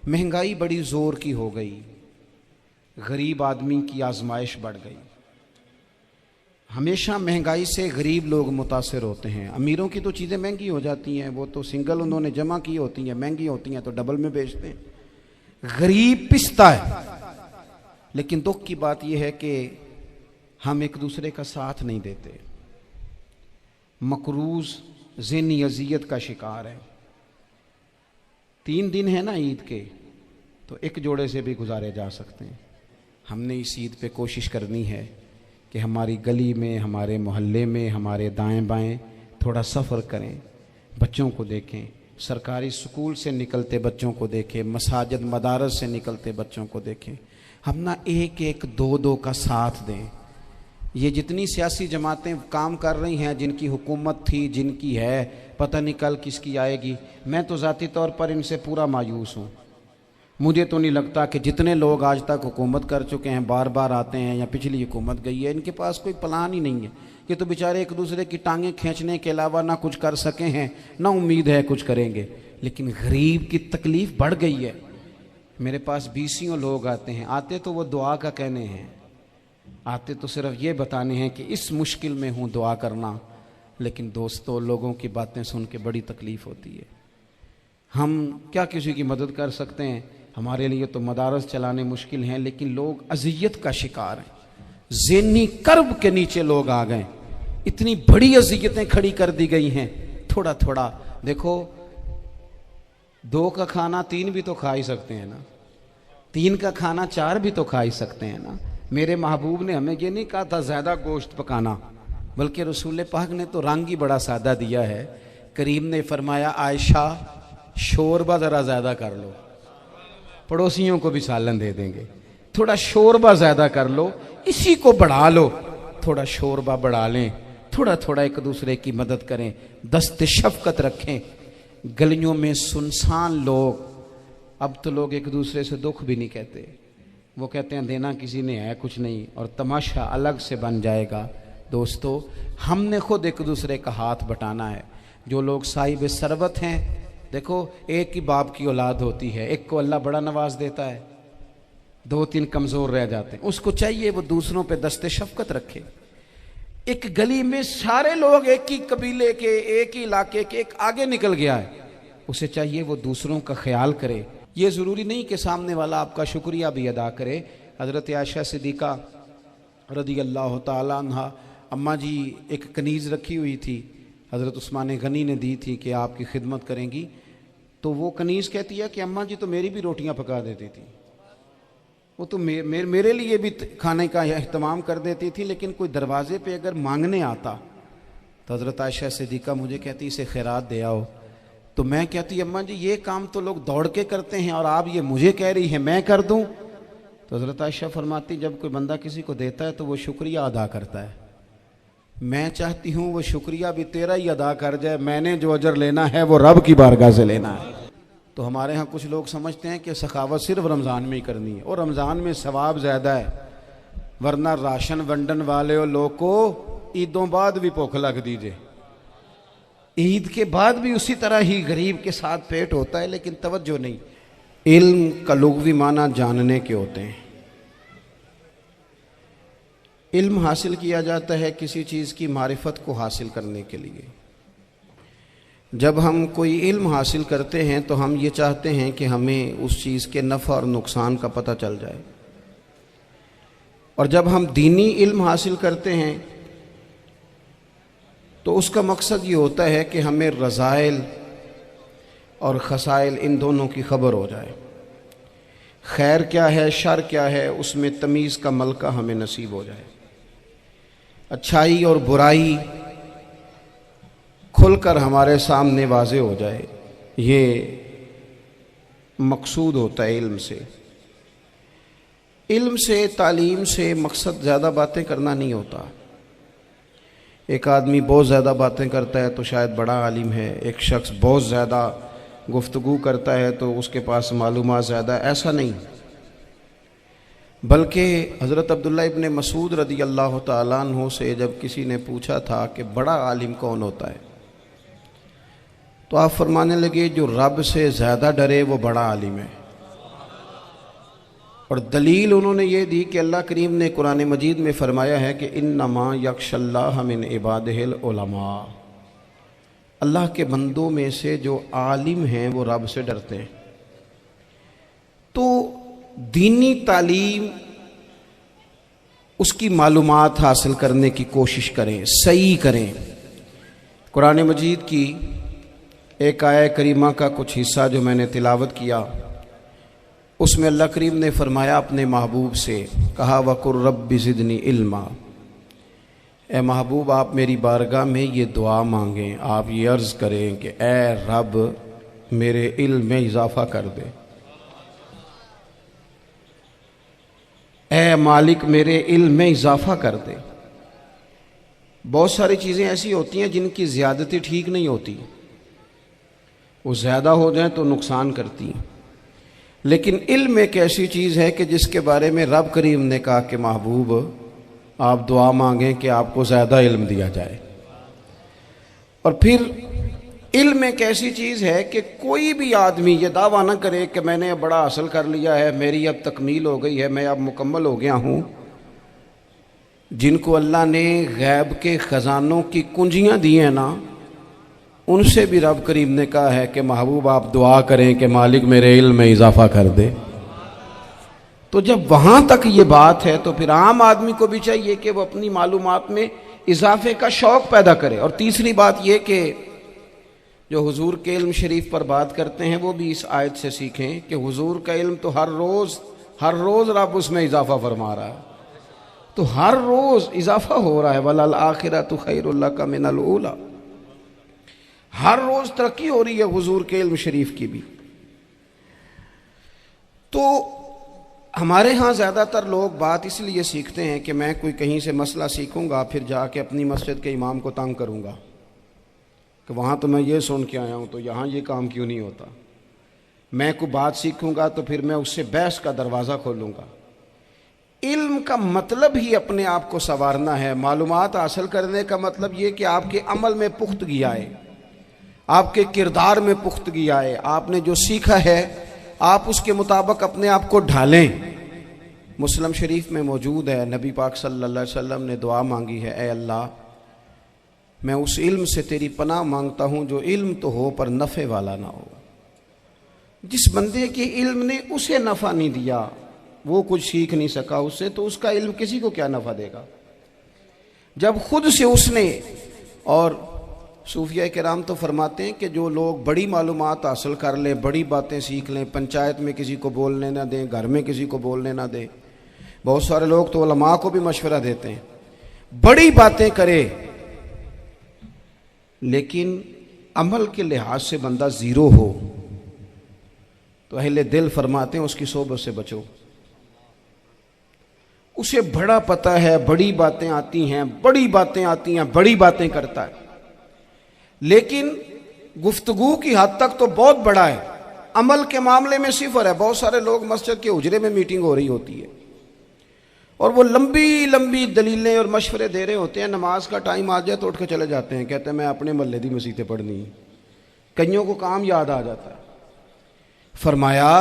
महंगाई बड़ी ज़ोर की हो गई, गरीब आदमी की आजमाइश बढ़ गई। हमेशा महंगाई से गरीब लोग मुतासिर होते हैं। अमीरों की तो चीज़ें महंगी हो जाती हैं, वो तो सिंगल उन्होंने जमा की होती हैं, महंगी होती हैं तो डबल में बेचते हैं। गरीब पिसता है। लेकिन दुख की बात यह है कि हम एक दूसरे का साथ नहीं देते। मकरूज ज़हनी अजियत का शिकार है। 3 दिन है ना ईद के, तो एक जोड़े से भी गुजारे जा सकते हैं। हमने इस ईद पे कोशिश करनी है कि हमारी गली में, हमारे मोहल्ले में, हमारे दाएं बाएं थोड़ा सफ़र करें, बच्चों को देखें, सरकारी स्कूल से निकलते बच्चों को देखें, मसाजिद मदारस से निकलते बच्चों को देखें। हम ना एक एक दो दो का साथ दें। ये जितनी सियासी जमातें काम कर रही हैं, जिनकी हुकूमत थी, जिनकी है, पता नहीं कल किसकी आएगी। मैं तो ज़ाती तौर पर इनसे पूरा मायूस हूँ। मुझे तो नहीं लगता कि जितने लोग आज तक हुकूमत कर चुके हैं, बार बार आते हैं या पिछली हुकूमत गई है, इनके पास कोई प्लान ही नहीं है। ये तो बेचारे एक दूसरे की टांगें खींचने के अलावा ना कुछ कर सके हैं, ना उम्मीद है कुछ करेंगे। लेकिन गरीब की तकलीफ़ बढ़ गई है। मेरे पास 20 लोग आते हैं, आते तो वो दुआ का कहने हैं, आते तो सिर्फ ये बताने हैं कि इस मुश्किल में हूँ, दुआ करना। लेकिन दोस्तों, लोगों की बातें सुन के बड़ी तकलीफ़ होती है। हम क्या किसी की मदद कर सकते हैं? हमारे लिए तो मदारस चलाने मुश्किल हैं, लेकिन लोग अजियत का शिकार हैं। ज़हनी कर्ब के नीचे लोग आ गए। इतनी बड़ी अजियतें खड़ी कर दी गई हैं। थोड़ा थोड़ा देखो, 2 का खाना 3 भी तो खा ही सकते हैं ना, 3 का खाना 4 भी तो खा ही सकते हैं ना। मेरे महबूब ने हमें ये नहीं कहा था ज़्यादा गोश्त पकाना, बल्कि रसूल पाक ने तो रंग ही बड़ा सादा दिया है। करीम ने फरमाया, आयशा शोरबा ज़रा ज़्यादा कर लो, पड़ोसियों को भी सालन दे देंगे। थोड़ा शोरबा ज़्यादा कर लो, इसी को बढ़ा लो। थोड़ा शोरबा बढ़ा लें, थोड़ा थोड़ा एक दूसरे की मदद करें, दस्त शफकत रखें। गलियों में सुनसान लोग, अब तो लोग एक दूसरे से दुख भी नहीं कहते। वो कहते हैं देना किसी ने है कुछ नहीं, और तमाशा अलग से बन जाएगा। दोस्तों, हमने खुद एक दूसरे का हाथ बटाना है। जो लोग साहिब सरबत हैं, देखो, एक ही बाप की औलाद होती है, एक को अल्लाह बड़ा नवाज देता है, 2-3 कमज़ोर रह जाते हैं। उसको चाहिए वो दूसरों पे दस्ते शफकत रखे। एक गली में सारे लोग एक ही कबीले के, एक ही इलाके के, एक आगे निकल गया है, उसे चाहिए वो दूसरों का ख्याल करे। ये ज़रूरी नहीं कि सामने वाला आपका शुक्रिया भी अदा करे। हज़रत आयशा सिद्दीक़ा रज़ी अल्लाह ताला अन्हा, अम्मा जी एक कनीज़ रखी हुई थी, हज़रत उस्मान गनी ने दी थी कि आपकी खिदमत करेंगी। तो वो कनीज़ कहती है कि अम्मा जी तो मेरी भी रोटियां पका देती थी, वो तो मेरे लिए भी खाने का एहतमाम कर देती थी। लेकिन कोई दरवाजे पे अगर मांगने आता तो हज़रत आयशा सिद्दीक़ा मुझे कहती इसे खैरात दे आओ। तो मैं कहती अम्मा जी ये काम तो लोग दौड़ के करते हैं और आप ये मुझे कह रही हैं मैं कर दूं? तो हज़रत आयशा फरमाती जब कोई बंदा किसी को देता है तो वो शुक्रिया अदा करता है। मैं चाहती हूँ वो शुक्रिया भी तेरा ही अदा कर जाए, मैंने जो अजर लेना है वो रब की बारगाह से लेना है। तो हमारे यहाँ कुछ लोग समझते हैं कि सखावत सिर्फ रमज़ान में ही करनी है, और रमज़ान में सवाब ज़्यादा है, वरना राशन वंडन वाले लोग को ईदों बाद भी भूख लग दीजिए, ईद के बाद भी उसी तरह ही गरीब के साथ पेट होता है, लेकिन तवज्जो नहीं। इल्म का लुग़वी माना जानने के होते हैं। इल्म हासिल किया जाता है किसी चीज़ की मारिफत को हासिल करने के लिए। जब हम कोई इल्म हासिल करते हैं तो हम ये चाहते हैं कि हमें उस चीज़ के नफ़ा और नुकसान का पता चल जाए। और जब हम दीनी इल्म हासिल करते हैं तो उसका मकसद ये होता है कि हमें रज़ाइल और खसाइल इन दोनों की खबर हो जाए। खैर क्या है, शर क्या है, उसमें तमीज़ का मलका हमें नसीब हो जाए। अच्छाई और बुराई खुलकर हमारे सामने वाज़े हो जाए, ये मकसूद होता है इल्म से। इल्म से, तालीम से मकसद ज़्यादा बातें करना नहीं होता। एक आदमी बहुत ज़्यादा बातें करता है तो शायद बड़ा आलिम है, एक शख्स बहुत ज़्यादा गुफ्तगू करता है तो उसके पास मालूमात ज़्यादा, ऐसा नहीं। बल्कि हज़रत अब्दुल्ला इब्ने मसूद रज़ी अल्लाह ताला अन्हु से जब किसी ने पूछा था कि बड़ा आलिम कौन होता है, तो आप फरमाने लगे जो रब से ज़्यादा डरे वो बड़ा आलिम है। और दलील उन्होंने ये दी कि अल्लाह करीम ने कुरान मजीद में फरमाया है कि इन्नमा यख्शल्लाह मिन इबादिहिल उलमा, अल्लाह के बंदों में से जो आलिम हैं वो रब से डरते हैं। तो दीनी तालीम, उसकी मालूमात हासिल करने की कोशिश करें, सही करें। कुरान मजीद की एक आयत करीमा का कुछ हिस्सा जो मैंने तिलावत किया, उसमें अल्लाह करीम ने फरमाया अपने महबूब से, कहा वकुर रब्बि ज़िदनी इल्मा, ए महबूब आप मेरी बारगाह में ये दुआ मांगें, आप ये अर्ज़ करें कि ए रब मेरे इल्म में इजाफ़ा कर दे, ए मालिक मेरे इल्म में इजाफ़ा कर दे। बहुत सारी चीज़ें ऐसी होती हैं जिनकी ज़्यादती ठीक नहीं होती, वो ज़्यादा हो जाए तो नुकसान करती हैं, लेकिन इल्म एक ऐसी चीज़ है कि जिसके बारे में रब करीम ने कहा कि महबूब आप दुआ मांगें कि आपको ज़्यादा इल्म दिया जाए। और फिर इल्म एक ऐसी चीज़ है कि कोई भी आदमी ये दावा ना करे कि मैंने अब बड़ा हासिल कर लिया है, मेरी अब तकमील हो गई है, मैं अब मुकम्मल हो गया हूँ। जिनको अल्लाह ने गैब के ख़जानों की कुंजियाँ दी हैं ना, उनसे भी रब करीम ने कहा है कि महबूब आप दुआ करें कि मालिक मेरे इल्म में इजाफ़ा कर दे। तो जब वहाँ तक ये बात है तो फिर आम आदमी को भी चाहिए कि वो अपनी मालूमात में इजाफे का शौक़ पैदा करे। और तीसरी बात ये कि जो हुजूर के इल्म शरीफ पर बात करते हैं वो भी इस आयत से सीखें कि हुजूर का इल्म तो हर रोज़ रब उसमें इजाफा फरमा रहा है, तो हर रोज़ इजाफा हो रहा है। वलल आखिरतु खैरुल लका मिनल ऊला, हर रोज़ तरक्की हो रही है हुजूर के इल्म शरीफ की भी। तो हमारे यहाँ ज़्यादातर लोग बात इसलिए सीखते हैं कि मैं कोई कहीं से मसला सीखूंगा फिर जाके अपनी मस्जिद के इमाम को तंग करूंगा कि वहाँ तो मैं ये सुन के आया हूँ तो यहाँ ये काम क्यों नहीं होता। मैं कोई बात सीखूंगा तो फिर मैं उससे बहस का दरवाज़ा खोलूँगा। इल्म का मतलब ही अपने आप को संवारना है। मालूमात हासिल करने का मतलब ये कि आपके अमल में पुख्तगी आए, आपके किरदार में पुख्तगी आए, आपने जो सीखा है आप उसके मुताबिक अपने आप को ढालें। मुस्लिम शरीफ में मौजूद है, नबी पाक सल्लल्लाहु अलैहि वसल्लम ने दुआ मांगी है, ए अल्लाह मैं उस इल्म से तेरी पनाह मांगता हूँ जो इल्म तो हो पर नफ़े वाला ना हो। जिस बंदे के इल्म ने उसे नफ़ा नहीं दिया, वो कुछ सीख नहीं सका उससे, तो उसका इल्म किसी को क्या नफ़ा देगा। जब खुद से उसने, और सूफिया किराम तो फरमाते हैं कि जो लोग बड़ी मालूमात हासिल कर लें, बड़ी बातें सीख लें, पंचायत में किसी को बोलने ना दें, घर में किसी को बोलने ना दें। बहुत सारे लोग तो उलमा को भी मशवरा देते हैं, बड़ी बातें करे, लेकिन अमल के लिहाज से बंदा ज़ीरो हो तो अहले दिल फरमाते हैं उसकी सोबत से बचो। उसे बड़ा पता है, बड़ी बातें आती हैं, बड़ी बातें आती हैं, बड़ी बातें करता है, लेकिन गुफ्तगू की हद तक तो बहुत बड़ा है, अमल के मामले में सिफर है। बहुत सारे लोग मस्जिद के हुजरे में मीटिंग हो रही होती है और वो लंबी लंबी दलीलें और मशवरे दे रहे होते हैं, नमाज का टाइम आ जाए तो उठ के चले जाते हैं, कहते हैं मैं अपने महल्ले दी मसीतें पढ़नी है। कईयों को काम याद आ जाता है। फरमाया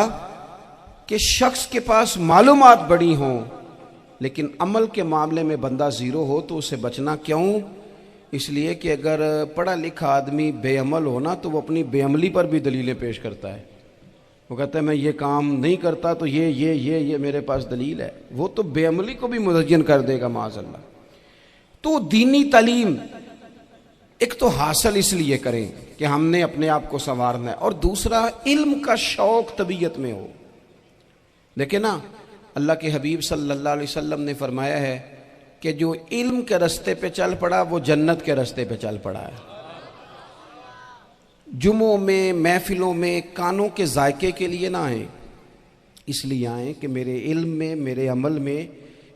कि शख्स के पास मालूमात बड़ी हों लेकिन अमल के मामले में बंदा ज़ीरो हो तो उसे बचना क्यों? इसलिए कि अगर पढ़ा लिखा आदमी बेअमल हो ना तो वो अपनी बेअमली पर भी दलीलें पेश करता है। वो कहता है मैं ये काम नहीं करता तो ये मेरे पास दलील है। वो तो बेअमली को भी मुदय्यन कर देगा माज़अल्लाह। तो दीनी तालीम एक तो हासिल इसलिए करें कि हमने अपने आप को संवारना है, और दूसरा इल्म का शौक़ तबीयत में हो। देखे ना, अल्लाह के हबीब सल्लल्लाहु अलैहि वसल्लम ने फरमाया है कि जो इल्म के रास्ते पे चल पड़ा वो जन्नत के रास्ते पे चल पड़ा है। जुमों में, महफिलों में कानों के जायके के लिए ना आए, इसलिए आए कि मेरे इल्म में, मेरे अमल में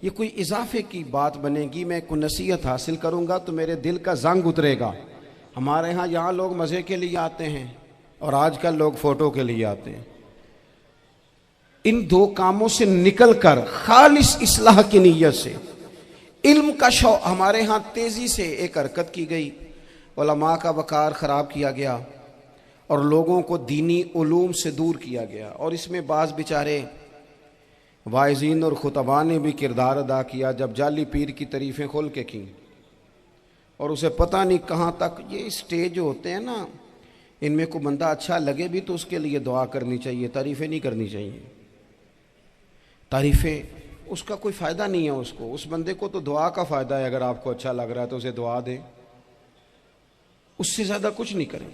ये कोई इजाफे की बात बनेगी, मैं कोई नसीहत हासिल करूँगा तो मेरे दिल का जंग उतरेगा। हमारे यहाँ लोग मज़े के लिए आते हैं और आजकल लोग फ़ोटो के लिए आते हैं। इन दो कामों से निकल कर खालिस इस्लाह की नीयत से इल्म का शौक़, हमारे यहाँ तेज़ी से एक हरकत की गई, उलमा का वक़ार ख़राब किया गया और लोगों को दीनी उलूम से दूर किया गया। और इसमें बाज़ बेचारे वाइज़ीन और खुतबा ने भी किरदार अदा किया जब जाली पीर की तारीफ़ें खोल के की, और उसे पता नहीं कहाँ तक ये स्टेज होते हैं ना, इनमें कोई बंदा अच्छा लगे भी तो उसके लिए दुआ करनी चाहिए, तारीफ़ें नहीं करनी चाहिए। तारीफ़ें उसका कोई फ़ायदा नहीं है, उसको, उस बंदे को तो दुआ का फ़ायदा है। अगर आपको अच्छा लग रहा है तो उसे दुआ दें, उससे ज़्यादा कुछ नहीं करें।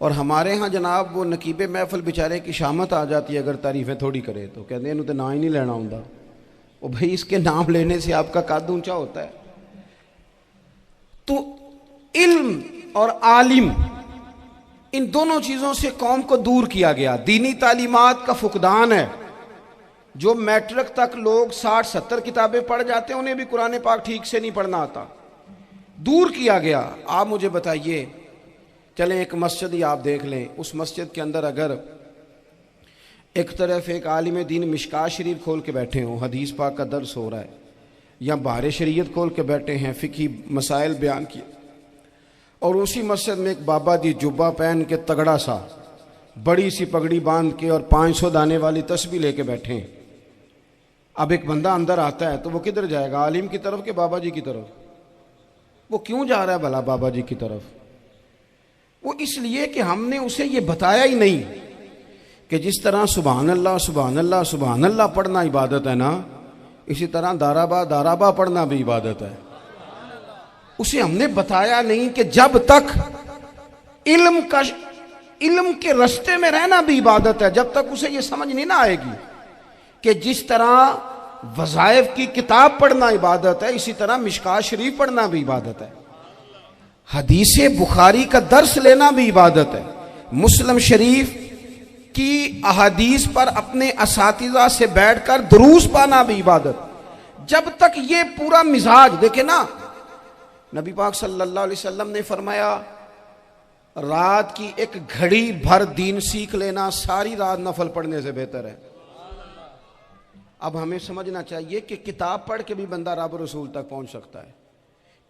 और हमारे यहाँ जनाब वो नकीबे महफिल बेचारे की शामत आ जाती है अगर तारीफ़ें थोड़ी करे तो, कहते हैं तो ना ही नहीं लेना होता। वो भाई इसके नाम लेने से आपका कद ऊंचा होता है। तो इल्म और आलिम, इन दोनों चीज़ों से कौम को दूर किया गया। दीनी तालीमात का फुकदान है। जो मैट्रिक तक लोग 60-70 किताबें पढ़ जाते हैं उन्हें भी कुरान पाक ठीक से नहीं पढ़ना आता, दूर किया गया। आप मुझे बताइए, चलें एक मस्जिद ही आप देख लें, उस मस्जिद के अंदर अगर एक तरफ एक आलिम दीन मिशकात शरीफ खोल के बैठे हों, हदीस पाक का दर्स हो रहा है, या बाहर शरीयत खोल के बैठे हैं, फ़िक़ही मसाइल बयान किए, और उसी मस्जिद में एक बाबा जी जुब्बा पहन के तगड़ा सा बड़ी सी पगड़ी बांध के और 500 दाने वाली तस्बीह लेके बैठे हैं। अब एक बंदा अंदर आता है तो वो किधर जाएगा, आलिम की तरफ के बाबा जी की तरफ? वो क्यों जा रहा है भला बाबा जी की तरफ? वो इसलिए कि हमने उसे ये बताया ही नहीं कि जिस तरह सुभान अल्लाह सुभान अल्लाह सुभान अल्लाह पढ़ना इबादत है ना, इसी तरह दाराबा दाराबा पढ़ना भी इबादत है। उसे हमने बताया नहीं कि जब तक इल्म के रास्ते में रहना भी इबादत है, जब तक उसे ये समझ नहीं ना आएगी कि जिस तरह वज़ाइफ की किताब पढ़ना इबादत है, इसी तरह मिशकात शरीफ पढ़ना भी इबादत है, हदीस बुखारी का दर्स लेना भी इबादत है, मुस्लिम शरीफ की अहादीस पर अपने असातिज़ा से बैठकर दुरूस पाना भी इबादत। जब तक ये पूरा मिजाज देखे ना, नबी पाक सल्लल्लाहु अलैहि वसल्लम ने फरमाया रात की एक घड़ी भर दीन सीख लेना सारी रात नफल पढ़ने से बेहतर है। अब हमें समझना चाहिए कि किताब पढ़ के भी बंदा रब रसूल तक पहुंच सकता है।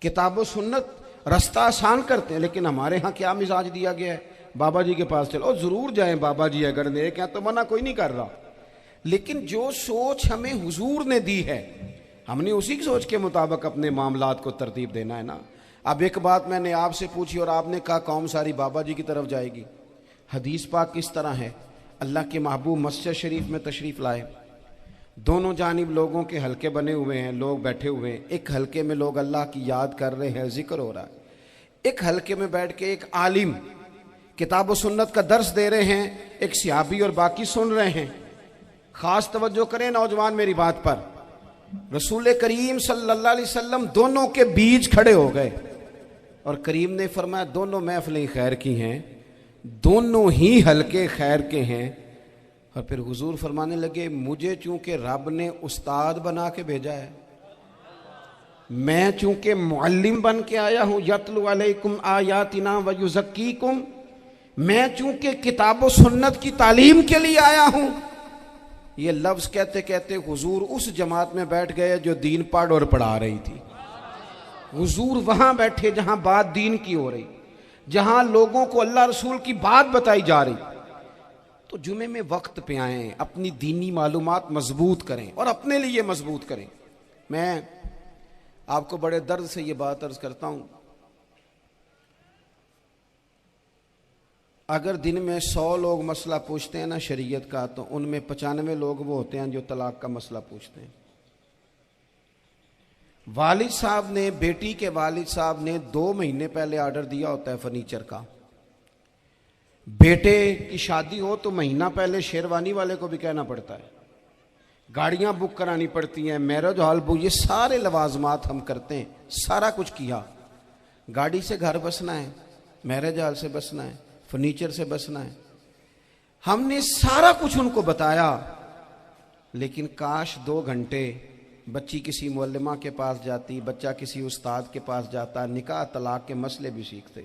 किताब व सुन्नत रास्ता आसान करते हैं, लेकिन हमारे यहाँ क्या मिजाज दिया गया है, बाबा जी के पास चलो, जरूर जाएं बाबा जी अगर नेक हैं तो मना कोई नहीं कर रहा, लेकिन जो सोच हमें हुजूर ने दी है हमने उसी की सोच के मुताबिक अपने मामलात को तरतीब देना है ना। अब एक बात मैंने आपसे पूछी और आपने कहा कौम सारी बाबा जी की तरफ जाएगी। हदीस पाक किस तरह है, अल्लाह के महबूब मस्जिद शरीफ में तशरीफ़ लाए, दोनों जानिब लोगों के हलके बने हुए हैं, लोग बैठे हुए हैं, एक हलके में लोग अल्लाह की याद कर रहे हैं, जिक्र हो रहा है, एक हलके में बैठ के एक आलिम किताब व सुन्नत का दर्स दे रहे हैं, एक सिहाबी और बाकी सुन रहे हैं। खास तवज्जो करें नौजवान मेरी बात पर, रसूल करीम सल्लल्लाहु अलैहि वसल्लम दोनों के बीच खड़े हो गए और करीम ने फरमाया दोनों महफिलें खैर की हैं, दोनों ही हलके खैर के हैं। और फिर हुजूर फरमाने लगे मुझे चूंकि रब ने उस्ताद बना के भेजा है, मैं चूंकि मुअल्लिम बन के आया हूं, यतलु अलैकुम आयातिना व युज़क्कीकुम, मैं चूंकि किताब व सुन्नत की तालीम के लिए आया हूं। ये लफ्ज़ कहते कहते हुजूर उस जमात में बैठ गए जो दीन पढ़ और पढ़ा रही थी। हुजूर वहां बैठे जहां बात दीन की हो रही, जहां लोगों को अल्लाह रसूल की बात बताई जा रही। तो जुमे में वक्त पे आएं, अपनी दीनी मालूमात मजबूत करें और अपने लिए मजबूत करें। मैं आपको बड़े दर्द से ये बात अर्ज करता हूं, अगर दिन में 100 लोग मसला पूछते हैं ना शरीयत का, तो उनमें 95 लोग वो होते हैं जो तलाक का मसला पूछते हैं। वालिद साहब ने, बेटी के वालिद साहब ने 2 महीने पहले ऑर्डर दिया होता है फर्नीचर का। बेटे की शादी हो तो महीना पहले शेरवानी वाले को भी कहना पड़ता है, गाड़ियां बुक करानी पड़ती हैं, मैरिज हॉल बुक, ये सारे लवाजमात हम करते हैं। सारा कुछ किया, गाड़ी से घर बसना है, मैरिज हॉल से बसना है, फर्नीचर से बसना है, हमने सारा कुछ उनको बताया। लेकिन काश 2 घंटे बच्ची किसी मुअल्लिमा के पास जाती, बच्चा किसी उस्ताद के पास जाता, निकाह तलाक के मसले भी सीखते।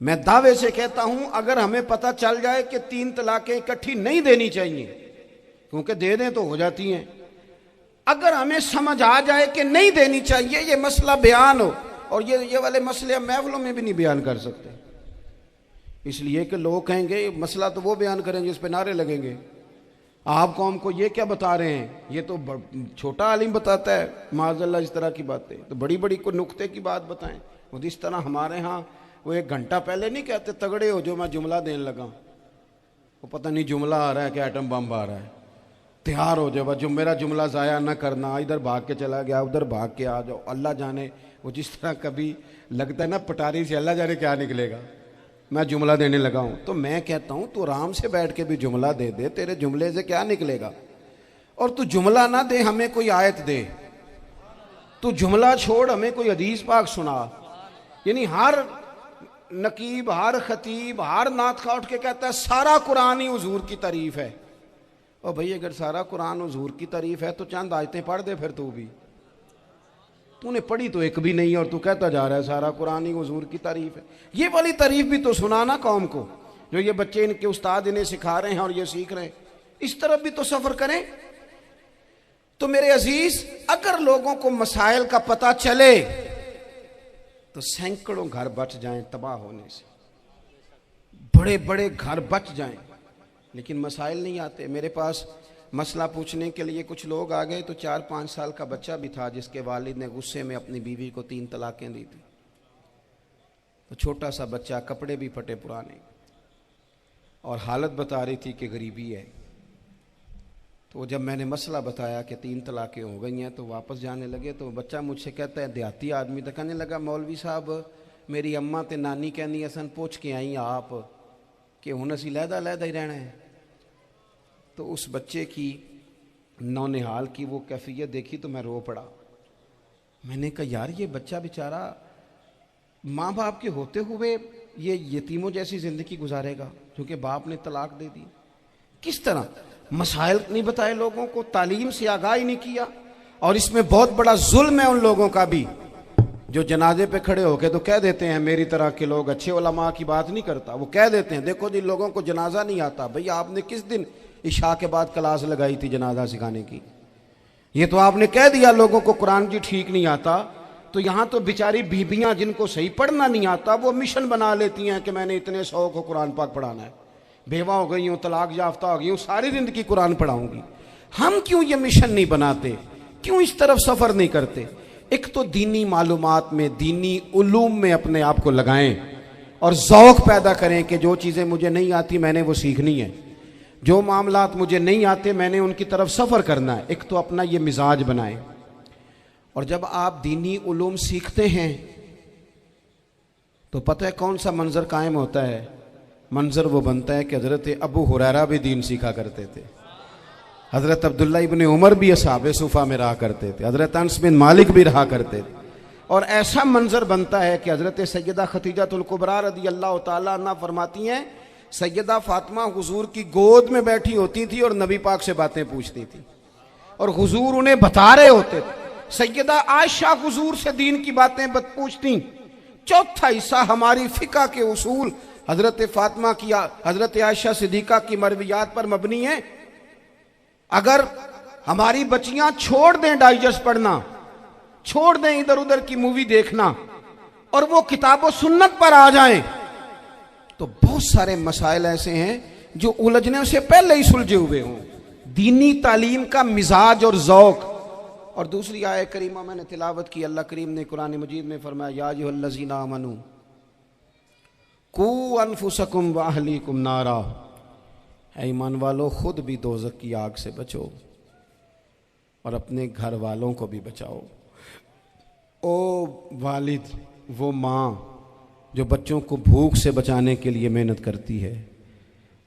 मैं दावे से कहता हूं अगर हमें पता चल जाए कि 3 तलाकें इकट्ठी नहीं देनी चाहिए, क्योंकि दे दें तो हो जाती हैं, अगर हमें समझ आ जाए कि नहीं देनी चाहिए, ये मसला बयान हो, और ये वाले मसले हम महफिलों में भी नहीं बयान कर सकते, इसलिए कि लोग कहेंगे मसला तो वो बयान करेंगे जिस पे नारे लगेंगे। आप कौम को ये क्या बता रहे हैं, ये तो छोटा आलिम बताता है माज़अल्लाह इस तरह की बातें, तो बड़ी बड़ी को नुक्ते की बात बताएं। वो जिस तरह हमारे यहाँ वो 1 घंटा पहले नहीं कहते तगड़े हो जो मैं जुमला देने लगा, वो पता नहीं जुमला आ रहा है कि एटम बम आ रहा है, तैयार हो जाओ, जो मेरा जुमला ज़ाया ना करना, इधर भाग के चला गया उधर भाग के आ जाओ, अल्लाह जाने। वो जिस तरह कभी लगता है ना पटारी से अल्लाह जाने क्या निकलेगा, मैं जुमला देने लगा हूं। तो मैं कहता हूं तू आराम से बैठ के भी जुमला दे दे, तेरे जुमले से क्या निकलेगा। और तू जुमला ना दे, हमें कोई आयत दे, तू जुमला छोड़ हमें कोई हदीस पाक सुना। यानी हर नकीब, हर खतीब, हर नात खा उठ के कहता है सारा कुरान ही हुजूर की तारीफ है। और भाई अगर सारा कुरान हुजूर की तारीफ है तो चंद आयतें पढ़ दे फिर तू भी। तूने पढ़ी तो एक भी नहीं और तू कहता जा रहा है सारा कुरान ही हुजूर की तारीफ है। ये वाली तारीफ भी तो सुनाना कौम को, जो ये बच्चे इनके उस्ताद इन्हें सिखा रहे हैं और ये सीख रहे हैं, इस तरफ भी तो सफर करें। तो मेरे अजीज, अगर लोगों को मसाइल का पता चले तो सैकड़ों घर बच जाएं तबाह होने से, बड़े बड़े घर बच जाएं, लेकिन मसाइल नहीं आते। मेरे पास मसला पूछने के लिए कुछ लोग आ गए तो 4-5 साल का बच्चा भी था जिसके वालिद ने गुस्से में अपनी बीवी को 3 तलाकें दी थी। तो छोटा सा बच्चा, कपड़े भी फटे पुराने, और हालत बता रही थी कि गरीबी है। तो जब मैंने मसला बताया कि 3 तलाकें हो गई हैं तो वापस जाने लगे, तो बच्चा मुझसे कहता है, देहाती आदमी तो कहने लगा, मौलवी साहब मेरी अम्मा ते नानी कहनी असन पूछ के आई आप कि हुण असीं लहदा ही रहना है। तो उस बच्चे की नौनिहाल की वो कैफियत देखी तो मैं रो पड़ा। मैंने कहा यार ये बच्चा बेचारा माँ बाप के होते हुए ये यतीमों जैसी ज़िंदगी गुजारेगा क्योंकि बाप ने तलाक दे दी। किस तरह मसाइल नहीं बताए लोगों को, तालीम से आगाही नहीं किया। और इसमें बहुत बड़ा जुल्म है उन लोगों का भी जो जनाजे पे खड़े होके तो कह देते हैं, मेरी तरह के लोग अच्छे उलमा की बात नहीं करता, वो कह देते हैं देखो जिन लोगों को जनाजा नहीं आता, भाई आपने किस दिन इशा के बाद क्लास लगाई थी जनाजा सिखाने की, ये तो आपने कह दिया लोगों को कुरान जी ठीक नहीं आता। तो यहाँ तो बेचारी बीबियां जिनको सही पढ़ना नहीं आता वो मिशन बना लेती हैं कि मैंने इतने 100 को कुरान पाक पढ़ाना है, बेवा हो गई हूँ, तलाक याफ्ता हो गई हूँ, सारी जिंदगी कुरान पढ़ाऊंगी। हम क्यों ये मिशन नहीं बनाते, क्यों इस तरफ सफर नहीं करते। एक तो दीनी मालूमात में, दीनी उलूम में अपने आप को लगाएं और ज़ौक़ पैदा करें कि जो चीज़ें मुझे नहीं आती मैंने वो सीखनी है, जो मामलात मुझे नहीं आते मैंने उनकी तरफ सफ़र करना है। एक तो अपना ये मिजाज बनाएं। और जब आप दीनी उलूम सीखते हैं तो पता है कौन सा मंजर कायम होता है, मंजर वो बनता है कि हज़रत अबू हुरैरा भी दीन सीखा करते थे, हज़रत अब्दुल्ला इब्ने उमर भी असहाबे सुफ़ा में रहा करते थे, हज़रत अनस बिन मालिक भी रहा करते थे। और ऐसा मंजर बनता है कि हज़रत सैयदा खतीजतुल कुबरा रज़ी अल्लाह तआला अन्हा फरमाती हैं, सैयदा फातिमा हुजूर की गोद में बैठी होती थी और नबी पाक से बातें पूछती थी और हुजूर उन्हें बता रहे होते थे। सैयदा आयशा हुजूर से दीन की बातें पूछती। चौथा हिस्सा हमारी फिका के उसूल हजरत फातिमा की, हजरत आयशा सिद्दीका की मरवियात पर मबनी है। अगर हमारी बच्चियां छोड़ दें डाइजेस्ट पढ़ना, छोड़ दें इधर उधर की मूवी देखना और वो किताबों सुन्नत पर आ जाएं, तो बहुत सारे मसाइल ऐसे हैं जो उलझने से पहले ही सुलझे हुए हों। दीनी तालीम का मिजाज और ज़ौक़। और दूसरी आयत करीमा मैंने तिलावत की, अल्लाह करीम ने कुरान मजीद में फरमाया, या अय्युहल्लज़ीना आमनू कू अनफुसकुम व अहलीकुम नारा, ऐ ईमान वालों खुद भी दोज़ख की आग से बचो और अपने घर वालों को भी बचाओ। ओ वालिद, वो माँ जो बच्चों को भूख से बचाने के लिए मेहनत करती है,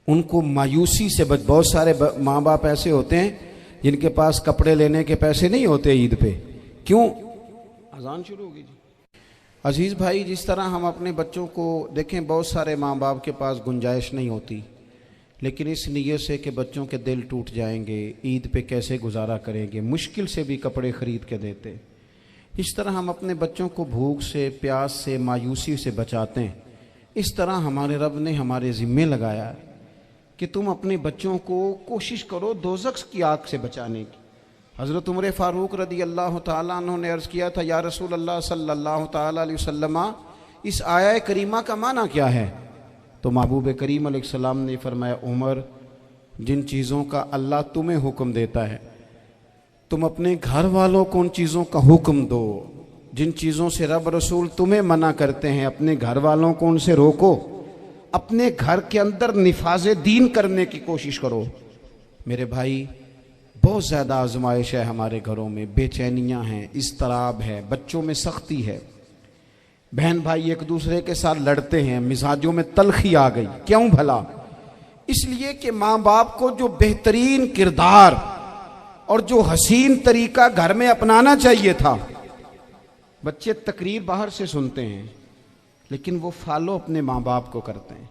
उनको मायूसी से बहुत सारे माँ बाप ऐसे होते हैं जिनके पास कपड़े लेने के पैसे नहीं होते ईद पे। क्यों? अजान शुरू होगी जी। अजीज़ भाई, जिस तरह हम अपने बच्चों को देखें, बहुत सारे माँ बाप के पास गुंजाइश नहीं होती, लेकिन इस नीयत से कि बच्चों के दिल टूट जाएंगे, ईद पे कैसे गुजारा करेंगे, मुश्किल से भी कपड़े ख़रीद के देते। इस तरह हम अपने बच्चों को भूख से, प्यास से, मायूसी से बचाते हैं। इस तरह हमारे रब ने हमारे ज़िम्मे लगाया है कि तुम अपने बच्चों को कोशिश करो दोज़ख की आग से बचाने की। हज़रत उमर फ़ारूक रदी अल्लाह ताला अन्हु ने अर्ज़ किया था, या रसूल अल्लाह सल्लल्लाहु ताला अलैहि वसल्लम, इस आया करीमा का माना क्या है? तो महबूब करीम अलैहिस्सलाम ने फरमाया, उमर, जिन चीज़ों का अल्लाह तुम्हें हुक्म देता है, तुम अपने घर वालों को उन चीज़ों का हुक्म दो। जिन चीज़ों से रब रसूल तुम्हें मना करते हैं, अपने घर वालों को उनसे रोको। अपने घर के अंदर निफाज़े दीन करने की कोशिश करो। मेरे भाई, बहुत ज़्यादा आजमाइश है हमारे घरों में, बेचैनियाँ हैं, इस्तराब है, बच्चों में सख्ती है, बहन भाई एक दूसरे के साथ लड़ते हैं, मिजाजों में तलखी आ गई। क्यों भला? इसलिए कि माँ बाप को जो बेहतरीन किरदार और जो हसीन तरीका घर में अपनाना चाहिए था, बच्चे तकरीर बाहर से सुनते हैं लेकिन वो फॉलो अपने माँ बाप को करते हैं।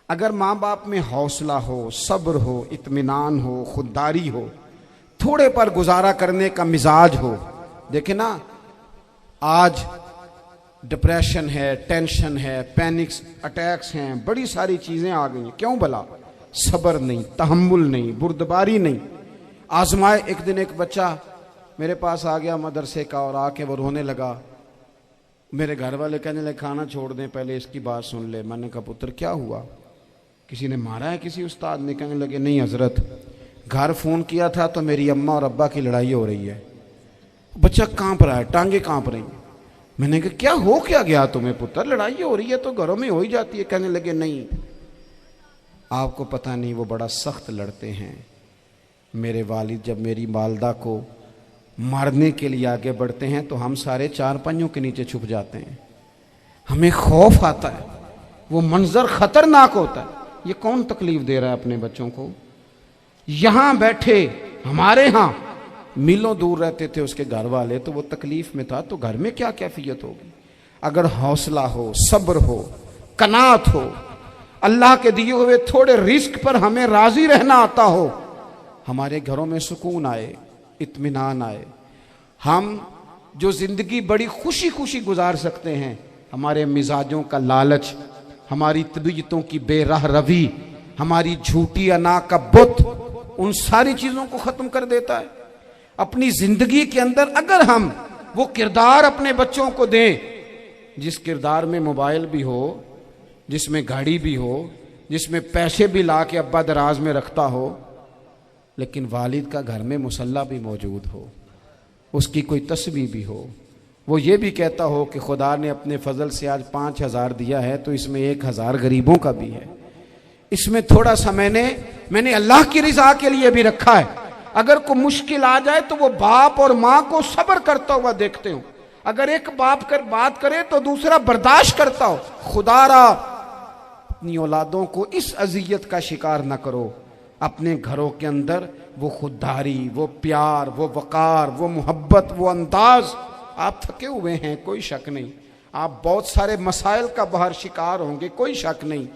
अगर माँ बाप में हौसला हो, सब्र हो, इत्मीनान हो, खुददारी हो, थोड़े पर गुजारा करने का मिजाज हो। देखे ना, आज डिप्रेशन है, टेंशन है, पैनिक्स अटैक्स हैं, बड़ी सारी चीज़ें आ गई हैं। क्यों भला? सब्र नहीं, तहम्मुल नहीं, बुर्दबारी नहीं। आजमाए। एक दिन एक बच्चा मेरे पास आ गया मदरसे का और आके वो रोने लगा। मेरे घर वाले कहने लगे खाना छोड़ दें, पहले इसकी बात सुन ले। मैंने कहा पुत्र क्या हुआ, किसी ने मारा है किसी उस्ताद ने? कहने लगे नहीं हजरत, घर फ़ोन किया था तो मेरी अम्मा और अब्बा की लड़ाई हो रही है। बच्चा कांप रहा है, टांगे कांप रही हैं। मैंने कहा क्या हो क्या गया तुम्हें पुत्र, लड़ाई हो रही है तो घरों में हो ही जाती है। कहने लगे नहीं, आपको पता नहीं, वो बड़ा सख्त लड़ते हैं। मेरे वालिद जब मेरी वालदा को मारने के लिए आगे बढ़ते हैं तो हम सारे चारपाइयों के नीचे छुप जाते हैं, हमें खौफ आता है, वो मंजर खतरनाक होता है। ये कौन तकलीफ दे रहा है अपने बच्चों को? यहां बैठे हमारे यहां मीलों दूर रहते थे उसके घर वाले, तो वो तकलीफ में था, तो घर में क्या कैफियत होगी? अगर हौसला हो, सब्र हो, कनात हो, अल्लाह के दिए हुए थोड़े रिस्क पर हमें राजी रहना आता हो, हमारे घरों में सुकून आए, इत्मीनान आए। हम जो जिंदगी बड़ी खुशी खुशी गुजार सकते हैं, हमारे मिजाजों का लालच, हमारी तबीयतों की बेराह रवी, हमारी झूठी अना का बुत, उन सारी चीजों को खत्म कर देता है। अपनी जिंदगी के अंदर अगर हम वो किरदार अपने बच्चों को दें, जिस किरदार में मोबाइल भी हो, जिसमें गाड़ी भी हो, जिसमें पैसे भी ला के अब्बा दराज में रखता हो, लेकिन वालिद का घर में मुसल्ला भी मौजूद हो, उसकी कोई तस्वीर भी हो, वो ये भी कहता हो कि खुदा ने अपने फजल से आज 5,000 दिया है तो इसमें 1,000 गरीबों का भी है, इसमें थोड़ा सा मैंने अल्लाह की रिजा के लिए भी रखा है। अगर कोई मुश्किल आ जाए तो वो बाप और माँ को सब्र करता हुआ देखते हो। अगर एक बाप कर बात करे तो दूसरा बर्दाश्त करता हो। खुदारा अपनी औलादों को इस अजियत का शिकार न करो। अपने घरों के अंदर वो खुददारी, वो प्यार, वो वकार, वो मोहब्बत, वो अंदाज। आप थके हुए हैं, कोई शक नहीं, आप बहुत सारे मसाइल का बाहर शिकार होंगे, कोई शक नहीं,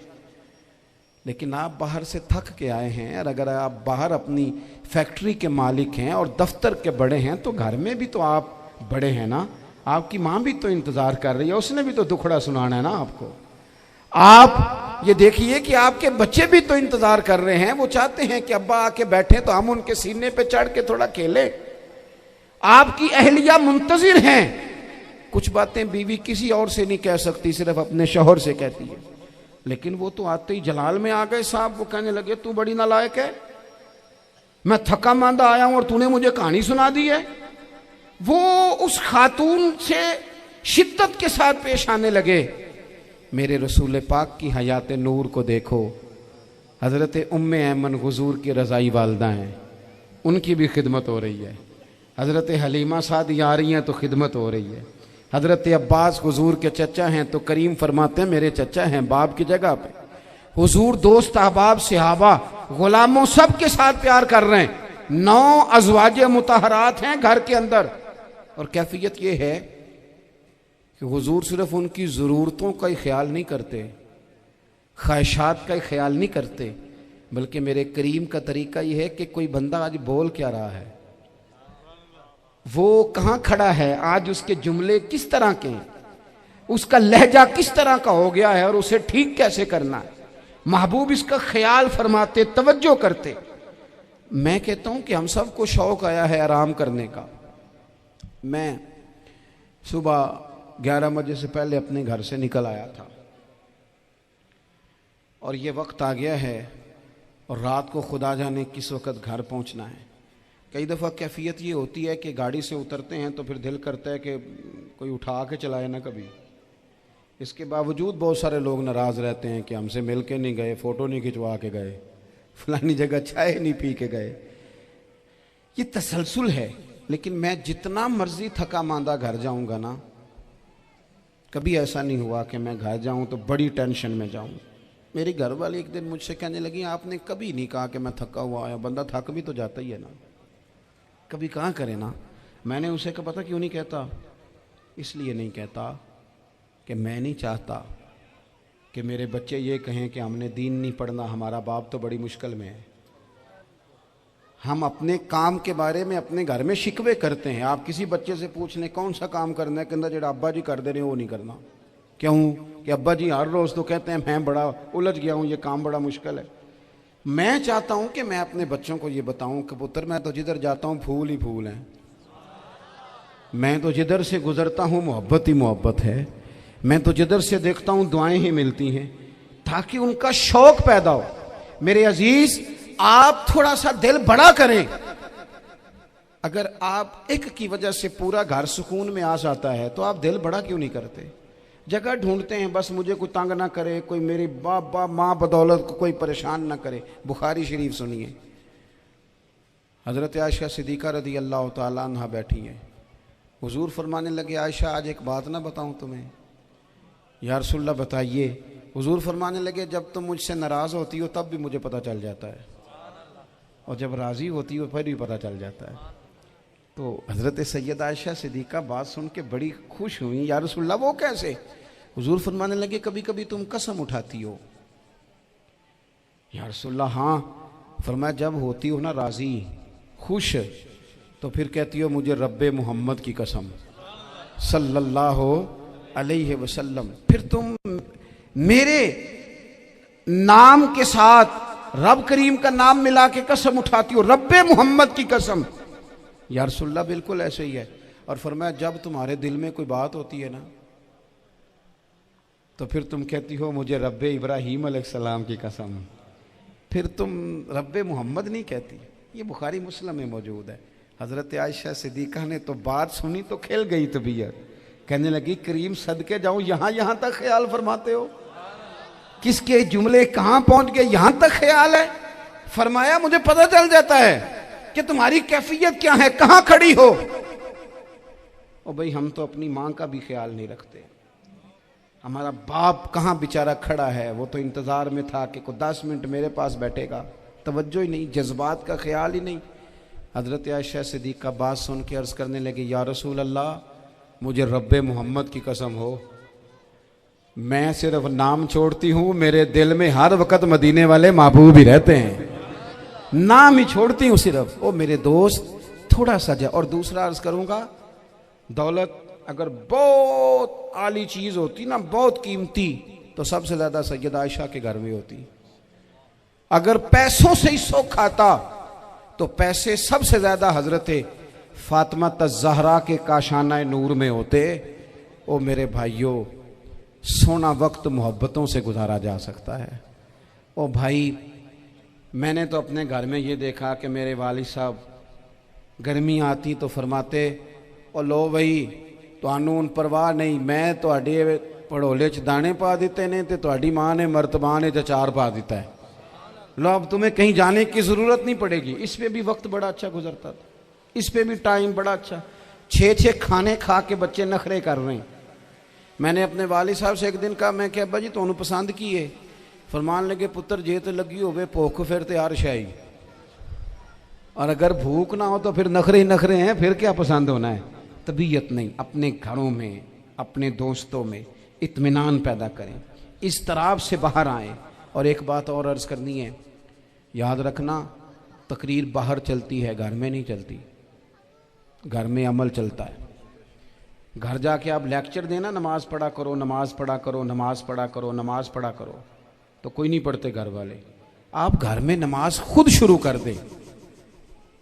लेकिन आप बाहर से थक के आए हैं। और अगर आप बाहर अपनी फैक्ट्री के मालिक हैं और दफ्तर के बड़े हैं तो घर में भी तो आप बड़े हैं ना। आपकी माँ भी तो इंतजार कर रही है, उसने भी तो दुखड़ा सुनाना है ना आपको। आप ये देखिए कि आपके बच्चे भी तो इंतजार कर रहे हैं, वो चाहते हैं कि अब्बा आके बैठे तो हम उनके सीने पे चढ़ के थोड़ा खेलें। आपकी अहलिया मुंतजिर हैं। कुछ बातें बीवी किसी और से नहीं कह सकती, सिर्फ अपने शौहर से कहती है, लेकिन वो तो आते ही जलाल में आ गए साहब। वो कहने लगे तू बड़ी नालायक है, मैं थका मांदा आया हूं और तूने मुझे कहानी सुना दी है। वो उस खातून से शिद्दत के साथ पेश आने लगे। मेरे रसूल पाक की हयात नूर को देखो, हजरत उम्मे ऐमन हुजूर की रज़ाई वालदा हैं, उनकी भी खिदमत हो रही है। हजरत हलीमा सादी आ रही हैं तो खिदमत हो रही है। हजरत अब्बास हुजूर के चचा हैं तो करीम फरमाते हैं मेरे चचा हैं बाप की जगह पे। हुजूर दोस्त अहबाब सहाबा गुलामों सब के साथ प्यार कर रहे हैं। 9 अज़वाजे मुतहरात हैं घर के अंदर, और कैफियत ये है कि हुजूर सिर्फ उनकी ज़रूरतों का ही ख्याल नहीं करते, ख्वाहिशात का ही ख्याल नहीं करते, बल्कि मेरे करीम का तरीका ये है कि कोई बंदा आज बोल क्या रहा है, वो कहाँ खड़ा है, आज उसके जुमले किस तरह के हैं, उसका लहजा किस तरह का हो गया है और उसे ठीक कैसे करना है। महबूब इसका ख्याल फरमाते, तवज्जो करते। मैं कहता हूं कि हम सबको शौक आया है आराम करने का। मैं सुबह 11 बजे से पहले अपने घर से निकल आया था और ये वक्त आ गया है और रात को खुदा जाने किस वक्त घर पहुंचना है। कई दफ़ा कैफियत ये होती है कि गाड़ी से उतरते हैं तो फिर दिल करता है कि कोई उठा के चलाए ना कभी। इसके बावजूद बहुत सारे लोग नाराज़ रहते हैं कि हमसे मिल के नहीं गए, फ़ोटो नहीं खिंचवा के गए, फलानी जगह चाय नहीं पी के गए। ये तसलसल है। लेकिन मैं जितना मर्जी थका मांदा घर जाऊंगा ना, कभी ऐसा नहीं हुआ कि मैं घर जाऊं तो बड़ी टेंशन में जाऊं। मेरी घर वाली एक दिन मुझसे कहने लगी, आपने कभी नहीं कहा कि मैं थका हुआ आया। बंदा थक भी तो जाता ही है ना, कभी कहाँ करे ना। मैंने उसे कहा पता क्यों नहीं कहता? इसलिए नहीं कहता कि मैं नहीं चाहता कि मेरे बच्चे ये कहें कि हमने दीन नहीं पढ़ना, हमारा बाप तो बड़ी मुश्किल में है। हम अपने काम के बारे में अपने घर में शिकवे करते हैं। आप किसी बच्चे से पूछ लें कौन सा काम करना है, कहता जेड़ा अब्बा जी कर दे रहे वो नहीं करना। क्यों? कि अब्बा जी हर रोज़ तो कहते हैं मैं बड़ा उलझ गया हूँ, ये काम बड़ा मुश्किल है। मैं चाहता हूँ कि मैं अपने बच्चों को ये बताऊँ कि पुत्र मैं तो जिधर जाता हूँ फूल ही फूल हैं, मैं तो जिधर से गुजरता हूँ मोहब्बत ही मोहब्बत है, मैं तो जिधर से देखता हूँ दुआएं ही मिलती हैं, ताकि उनका शौक पैदा हो। मेरे अजीज, आप थोड़ा सा दिल बड़ा करें। अगर आप एक की वजह से पूरा घर सुकून में आ जाता है तो आप दिल बड़ा क्यों नहीं करते? जगह ढूंढते हैं बस मुझे कोई तंग ना करे, कोई मेरी बाप माँ बदौलत को कोई परेशान ना करे। बुखारी शरीफ सुनिए, हज़रत आयशा सिद्दीक़ा रज़ी अल्लाह ताला अन्हा बैठी हैं। हुजूर फरमाने लगे, आयशा आज एक बात ना बताऊं तुम्हें? या रसूलल्लाह बताइए। हुजूर फरमाने लगे, जब तुम मुझसे नाराज़ होती हो तब भी मुझे पता चल जाता है, और जब राज़ी होती हो फिर भी पता चल जाता है। तो हज़रत सैयदा आयशा सिद्दीक़ा बात सुन के बड़ी खुश हुई। या रसूलल्लाह वो कैसे? हुजूर फरमाने लगे, कभी कभी तुम कसम उठाती हो। या रसूलल्लाह हाँ। फरमाया जब होती हो ना राज़ी, खुश, तो फिर कहती हो मुझे रब्बे मोहम्मद की कसम सल्लल्लाहु अलैहि वसल्लम। फिर तुम मेरे नाम के साथ रब करीम का नाम मिला के कसम उठाती हो, रब्बे मोहम्मद की कसम। या रसूलल्लाह बिल्कुल ऐसे ही है। और फरमाया जब तुम्हारे दिल में कोई बात होती है ना, तो फिर तुम कहती हो मुझे रब्बे इब्राहीम अलैहिस्सलाम की कसम, फिर तुम रब्बे मोहम्मद नहीं कहती। ये बुखारी मुस्लिम में मौजूद है। हज़रत आयशा सिद्दीक़ा ने तो बात सुनी तो खिल गई तबीयत, कहने लगी करीम सदके जाऊं, यहाँ तक ख्याल फरमाते हो? किसके जुमले कहाँ पहुंच गए, यहाँ तक ख्याल है? फरमाया मुझे पता चल जाता है कि तुम्हारी कैफियत क्या है, कहाँ खड़ी हो। ओ भाई, हम तो अपनी माँ का भी ख्याल नहीं रखते। हमारा बाप कहाँ बेचारा खड़ा है, वो तो इंतज़ार में था कि कोई 10 मिनट मेरे पास बैठेगा, तवज्जो ही नहीं, जज्बात का ख्याल ही नहीं। हज़रत आयशा सिद्दीक़ा बात सुन के अर्ज़ करने लगे, या रसूल अल्लाह मुझे रब्बे मोहम्मद की कसम हो, मैं सिर्फ नाम छोड़ती हूँ, मेरे दिल में हर वक़्त मदीने वाले महबूब ही रहते हैं, नाम ही छोड़ती हूँ सिर्फ। ओ मेरे दोस्त, थोड़ा सा जा। और दूसरा अर्ज़ करूँगा, दौलत अगर बहुत आली चीज़ होती ना, बहुत कीमती, तो सबसे ज़्यादा सैयदा आयशा के घर में होती। अगर पैसों से ही शौक खाता तो पैसे सबसे ज़्यादा हज़रत फातिमा ज़हरा के काशाना नूर में होते। ओ मेरे भाइयों, सोना वक्त मोहब्बतों से गुजारा जा सकता है। ओ भाई, मैंने तो अपने घर में ये देखा कि मेरे वालिद साहब गर्मी आती तो फरमाते, ओ लो भाई तुहानू परवाह नहीं, मैं तुहाडे पड़ोले च दाने पा दिते ने ते तुहाडी माँ ने मर्तबान च अचार पा दिता है, लो अब तुम्हें कहीं जाने की ज़रूरत नहीं पड़ेगी। इस पे भी वक्त बड़ा अच्छा गुजरता था, इस पे भी टाइम बड़ा अच्छा। 6 खाने खा के बच्चे नखरे कर रहे हैं। मैंने अपने वालिद साहब से एक दिन कहा, मैं क्या अब्बा जी तुहानू पसंद की है? फरमान लगे, पुत्र जे तो लगी होवे भुख फिर तो यार शाही, और अगर भूख ना हो तो फिर नखरे ही नखरे हैं, फिर क्या पसंद होना है? तबीयत नहीं। अपने घरों में, अपने दोस्तों में इत्मीनान पैदा करें, इस तरह से बाहर आएँ। और एक बात और अर्ज़ करनी है, याद रखना, तकरीर बाहर चलती है, घर में नहीं चलती। घर में अमल चलता है। घर जाके आप लेक्चर देना, नमाज पढ़ा करो, नमाज पढ़ा करो, नमाज पढ़ा करो, नमाज पढ़ा करो, तो कोई नहीं पढ़ते घर वाले। आप घर में नमाज खुद शुरू कर दें।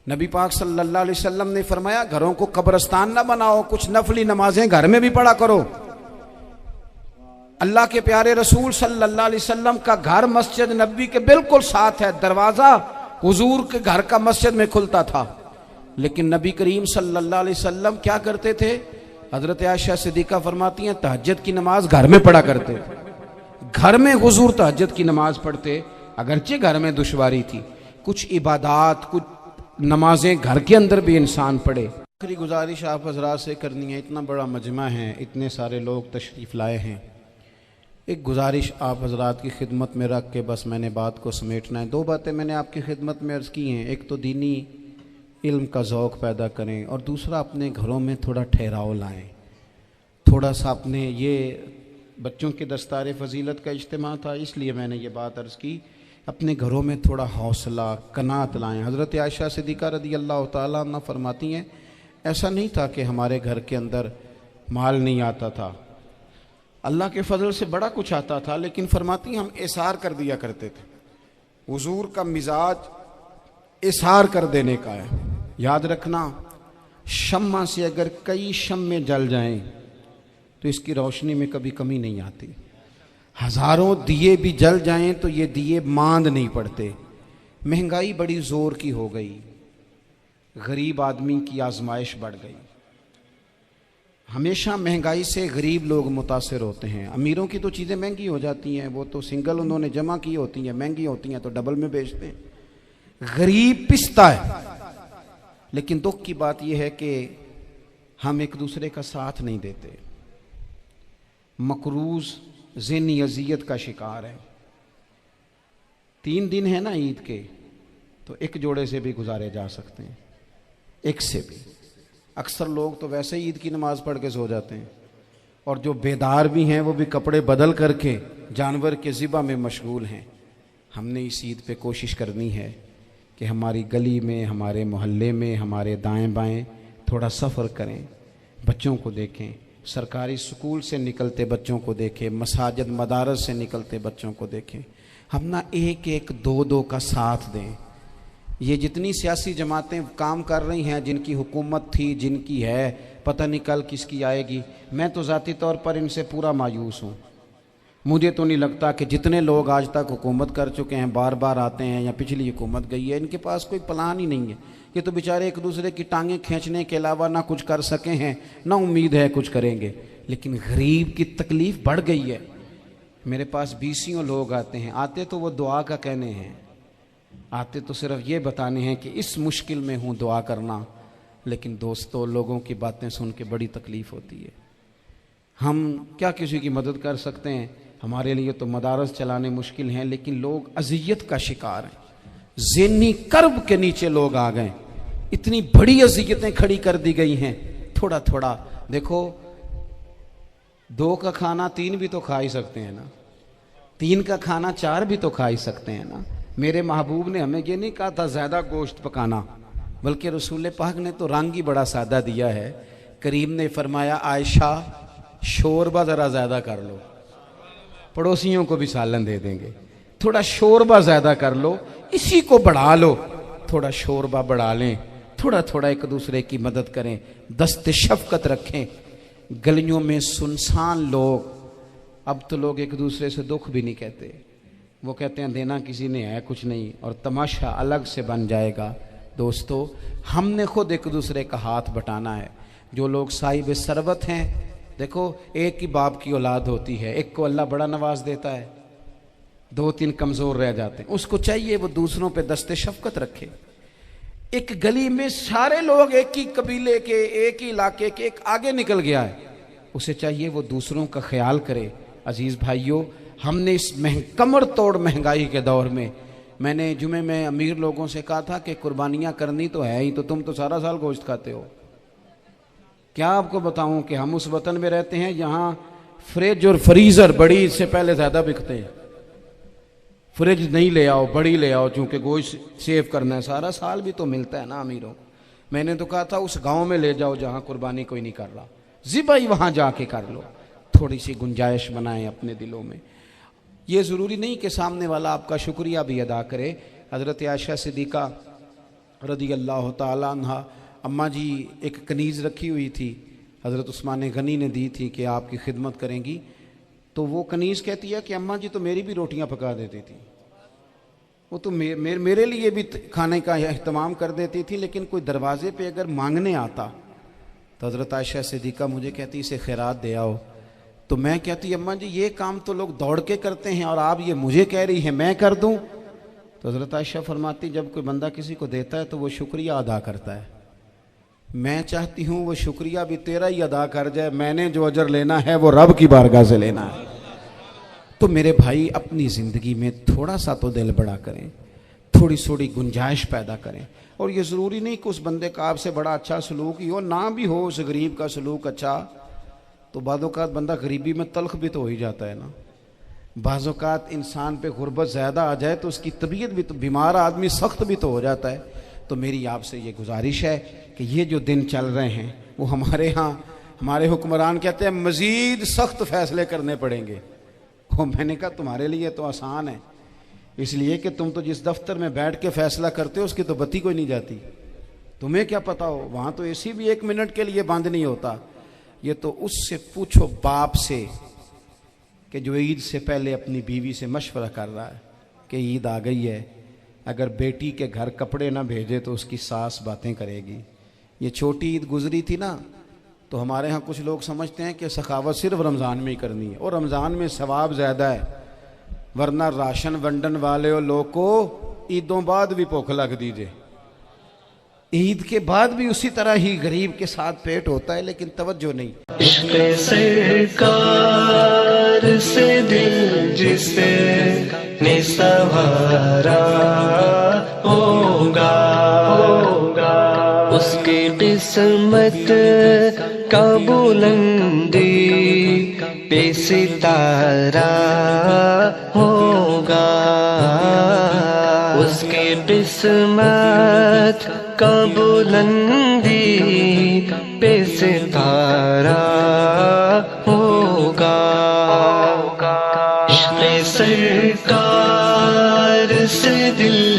नबी पाक सल्लल्लाहु अलैहि वसल्लम ने फरमाया, घरों को कब्रिस्तान ना बनाओ, कुछ नफली नमाजें घर में भी पढ़ा करो। अल्लाह के प्यारे रसूल सल्लल्लाहु अलैहि वसल्लम का घर मस्जिद नबी के बिल्कुल साथ है, दरवाज़ा हुजूर के घर का मस्जिद में खुलता था। लेकिन नबी करीम सल्लल्लाहु अलैहि वसल्लम क्या करते थे? हजरत आयशा सिद्दीक़ा फरमाती हैं तहज्जुद की नमाज घर में पढ़ा करते थे। घर में हुजूर तहज्जुद की नमाज पढ़ते, अगरचे घर में दुश्वारी थी, कुछ इबादात कुछ नमाजें घर के अंदर भी इंसान पढ़े। आखिरी गुजारिश आप हजरात से करनी है, इतना बड़ा मजमा है, इतने सारे लोग तशरीफ़ लाए हैं, एक गुजारिश आप हजरात की खिदमत में रख के बस मैंने बात को समेटना है। दो बातें मैंने आपकी खिदमत में अर्ज़ की हैं, एक तो दीनी इल्म का ज़ौक़ पैदा करें और दूसरा अपने घरों में थोड़ा ठहराव लाएं। थोड़ा सा अपने ये बच्चों के दस्तार फ़जीलत का इज्तिमा था, इसलिए मैंने ये बात अर्ज़ की, अपने घरों में थोड़ा हौसला कनात लाएं। हज़रत आयशा सिद्दीक़ा रज़ी अल्लाह तआला अन्हा फरमाती हैं ऐसा नहीं था कि हमारे घर के अंदर माल नहीं आता था, अल्लाह के फजल से बड़ा कुछ आता था, लेकिन फरमाती हम इसार कर दिया करते थे। हुजूर का मिजाज इसार कर देने का है। याद रखना, शम्मा से अगर कई शम्मे जल जाएं तो इसकी रोशनी में कभी कमी नहीं आती। हज़ारों दिए भी जल जाएं तो ये दिए मांद नहीं पड़ते। महंगाई बड़ी ज़ोर की हो गई, गरीब आदमी की आजमाइश बढ़ गई। हमेशा महंगाई से गरीब लोग मुतासिर होते हैं। अमीरों की तो चीज़ें महंगी हो जाती हैं, वो तो सिंगल उन्होंने जमा की होती हैं, महंगी होती हैं तो डबल में बेचते हैं। गरीब पिसता है। लेकिन दुख की बात यह है कि हम एक दूसरे का साथ नहीं देते। मकरूज ज़हनी अजियत का शिकार है। 3 दिन है ना ईद के, तो एक जोड़े से भी गुजारे जा सकते हैं, एक से भी। अक्सर लोग तो वैसे ही ईद की नमाज़ पढ़ के सो जाते हैं, और जो बेदार भी हैं वो भी कपड़े बदल करके जानवर के ज़िबा में मशगूल हैं। हमने इस ईद पे कोशिश करनी है कि हमारी गली में, हमारे मोहल्ले में, हमारे दाएं बाएं थोड़ा सफ़र करें, बच्चों को देखें, सरकारी स्कूल से निकलते बच्चों को देखें, मसाजिद मदारस से निकलते बच्चों को देखें। हम ना एक एक दो दो का साथ दें। ये जितनी सियासी जमातें काम कर रही हैं, जिनकी हुकूमत थी, जिनकी है, पता नहीं कल किसकी आएगी, मैं तो ज़ाती तौर पर इनसे पूरा मायूस हूँ। मुझे तो नहीं लगता कि जितने लोग आज तक हुकूमत कर चुके हैं, बार बार आते हैं या पिछली हुकूमत गई है, इनके पास कोई प्लान ही नहीं है। ये तो बेचारे एक दूसरे की टांगें खींचने के अलावा ना कुछ कर सके हैं, ना उम्मीद है कुछ करेंगे। लेकिन गरीब की तकलीफ़ बढ़ गई है। मेरे पास 20 लोग आते हैं, आते तो वो दुआ का कहने हैं, आते तो सिर्फ ये बताने हैं कि इस मुश्किल में हूँ, दुआ करना। लेकिन दोस्तों, लोगों की बातें सुन के बड़ी तकलीफ़ होती है। हम क्या किसी की मदद कर सकते हैं? हमारे लिए तो मदारस चलाने मुश्किल हैं, लेकिन लोग अजियत का शिकार हैं। ज़हनी कर्ब के नीचे लोग आ गए, इतनी बड़ी अजियतें खड़ी कर दी गई हैं। थोड़ा थोड़ा देखो, 2 का खाना 3 भी तो खा ही सकते हैं ना, 3 का खाना 4 भी तो खा ही सकते हैं ना। मेरे महबूब ने हमें ये नहीं कहा था ज़्यादा गोश्त पकाना, बल्कि रसूल पाक ने तो रंग ही बड़ा सादा दिया है। करीम ने फरमाया, आयशा शोरबा ज़रा ज़्यादा कर लो, पड़ोसियों को भी सालन दे देंगे, थोड़ा शोरबा ज़्यादा कर लो, इसी को बढ़ा लो, थोड़ा शोरबा बढ़ा लें, थोड़ा थोड़ा एक दूसरे की मदद करें, दस्ते शफकत रखें। गलियों में सुनसान लोग, अब तो लोग एक दूसरे से दुख भी नहीं कहते, वो कहते हैं देना किसी ने है कुछ नहीं, और तमाशा अलग से बन जाएगा। दोस्तों, हमने खुद एक दूसरे का हाथ बटाना है। जो लोग साहिब सरवत हैं, देखो एक ही बाप की औलाद होती है, एक को अल्लाह बड़ा नवाज देता है, 2-3 कमज़ोर रह जाते हैं, उसको चाहिए वो दूसरों पे दस्ते शफकत रखे। एक गली में सारे लोग एक ही कबीले के, एक ही इलाके के, एक आगे निकल गया है, उसे चाहिए वो दूसरों का ख्याल करे। अजीज़ भाइयों, हमने इस कमर तोड़ महंगाई के दौर में, मैंने जुमे में अमीर लोगों से कहा था कि कुर्बानियाँ करनी तो है ही, तो तुम तो सारा साल गोश्त खाते हो। क्या आपको बताऊं कि हम उस वतन में रहते हैं जहां फ्रिज और फ्रीज़र बड़ी से पहले ज़्यादा बिकते हैं। फ्रिज नहीं ले आओ, बड़ी ले आओ, चूँकि गोश्त सेव करना है, सारा साल भी तो मिलता है ना अमीरों। मैंने तो कहा था उस गांव में ले जाओ जहां कुर्बानी कोई नहीं कर रहा, ज़िबाई वहां जाके कर लो। थोड़ी सी गुंजाइश बनाएं अपने दिलों में। ये ज़रूरी नहीं कि सामने वाला आपका शुक्रिया भी अदा करे। हज़रत आयशा सिद्दीक़ा रज़ी अल्लाह तआला अन्हा, अम्मा जी एक कनीज़ रखी हुई थी, हज़रत उस्मान गनी ने दी थी कि आपकी खिदमत करेंगी, तो वो कनीज़ कहती है कि अम्मा जी तो मेरी भी रोटियां पका देती थी, वो तो मेरे लिए भी खाने का एहतमाम कर देती थी, लेकिन कोई दरवाजे पे अगर मांगने आता तो हज़रत आयशा सिद्दीक़ा मुझे कहती इसे खैरात दे आओ। तो मैं कहती अम्मा जी ये काम तो लोग दौड़ के करते हैं और आप ये मुझे कह रही है मैं कर दूं। तो हज़रत आयशा फरमाती जब कोई बंदा किसी को देता है तो वो शुक्रिया अदा करता है। मैं चाहती हूँ वो शुक्रिया भी तेरा ही अदा कर जाए, मैंने जो अजर लेना है वो रब की बारगाह से लेना है। तो मेरे भाई अपनी ज़िंदगी में थोड़ा सा तो दिल बड़ा करें, थोड़ी थोड़ी गुंजाइश पैदा करें। और ये ज़रूरी नहीं कि उस बंदे का आपसे बड़ा अच्छा सलूक ही हो, ना भी हो उस गरीब का सलूक अच्छा, तो बाज़-औक़ात बंदा गरीबी में तल्ख भी तो हो ही जाता है ना। बाज़-औक़ात इंसान पे गुर्बत ज़्यादा आ जाए तो उसकी तबीयत भी तो, बीमार आदमी सख्त भी तो हो जाता है। तो मेरी आपसे ये गुजारिश है कि ये जो दिन चल रहे हैं वो हमारे यहाँ हमारे हुक्मरान कहते हैं मज़ीद सख्त फैसले करने पड़ेंगे। वो मैंने कहा तुम्हारे लिए तो आसान है, इसलिए कि तुम तो जिस दफ्तर में बैठ के फैसला करते हो उसकी तो बत्ती कोई नहीं जाती, तुम्हें क्या पता हो, वहाँ तो एसी भी 1 मिनट के लिए बंद नहीं होता। ये तो उससे पूछो बाप से कि जो ईद से पहले अपनी बीवी से मशवरा कर रहा है कि ईद आ गई है, अगर बेटी के घर कपड़े ना भेजे तो उसकी सास बातें करेगी। ये छोटी ईद गुजरी थी ना, तो हमारे यहाँ कुछ लोग समझते हैं कि सखावत सिर्फ रमज़ान में ही करनी है और रमज़ान में सवाब ज़्यादा है, वरना राशन वंडन वाले लोग को ईदों बाद भी भूख लग दीजिए, ईद के बाद भी उसी तरह ही गरीब के साथ पेट होता है, लेकिन तवज्जो नहीं। इश्क़ सरकार से दिल जिसे ने सवारा होगा, उसकी किस्मत का बुलंदी पे सितारा होगा, उसकी किस्मत का बुलंदी पे सितारा होगा। इश्क़ सरकार से दिल